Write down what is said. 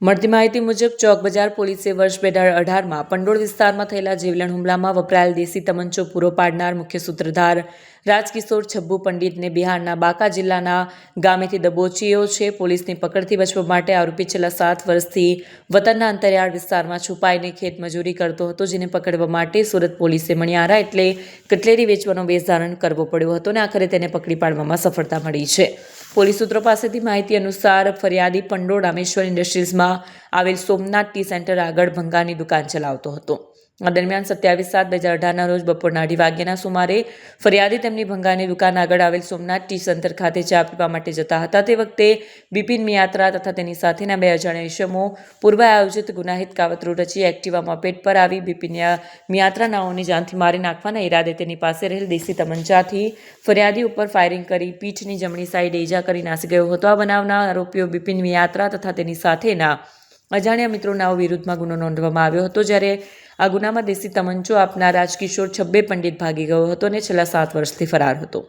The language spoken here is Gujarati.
મળતી માહિતી મુજબ ચોક બજાર પોલીસે વર્ષ 2018માં પંડોળ વિસ્તારમાં થયેલા જીવલેણ હુમલામાં વપરાયેલ દેશી તમંચો પૂરો પાડનાર મુખ્ય સૂત્રધાર રાજકિશોર છબ્બુ પંડિતને બિહારના બાંકા જિલ્લાના ગામેથી દબોચ્યો છે. પોલીસની પકડથી બચવા માટે આરોપી છેલ્લા 7 વર્ષથી વતનના અંતરિયાળ વિસ્તારમાં છુપાઈને ખેતમજૂરી કરતો હતો, જેને પકડવા માટે સુરત પોલીસે મણિયારા એટલે કટલેરી વેચવાનો વેશ ધારણ કરવો પડ્યો હતો અને આખરે તેને પકડી પાડવામાં સફળતા મળી છે. પોલીસ સૂત્રો પાસેથી માહિતી અનુસાર ફરિયાદી પંડોળ રામેશ્વર ઇન્ડસ્ટ્રીઝમાં આવેલ સોમનાથ ટી સેન્ટર આગળ ભંગારની દુકાન ચલાવતો હતો. આ દરમિયાન 27/7/2018ના રોજ બપોરના 2:30 વાગ્યાના સુમારે ફરિયાદી તેમની ભંગારની દુકાન આગળ આવેલ સોમનાથ ટી સેન્ટર ખાતે ચા પીવા માટે જતા હતા. તે વખતે બિપિન મિયાત્રા તથા તેની સાથેના 2 અજાણ્યા ઈસમો પૂર્વ આયોજિત ગુનાહિત કાવતરું રચી એક્ટિવા મોપેડ પર આવી બિપિન મિયાત્રા નાઓની જાનથી મારી નાખવાના ઈરાદે તેની પાસે રહેલ દેશી તમંચાથી ફરિયાદી ઉપર ફાયરિંગ કરી પીઠની જમણી સાઈડે ઈજા કરી નાસી ગયો હતો. આ બનાવના આરોપીઓ બિપિન મિયાત્રા તથા તેની સાથેના અજાણ્યા મિત્રો નાઓ વિરુદ્ધમાં ગુનો નોંધવામાં આવ્યો હતો, જ્યારે આ ગુનામાં દેશી તમંચો આપનાર રાજકિશોર છબ્બે પંડિત ભાગી ગયો હતો અને છેલ્લા 7 વર્ષથી ફરાર હતો.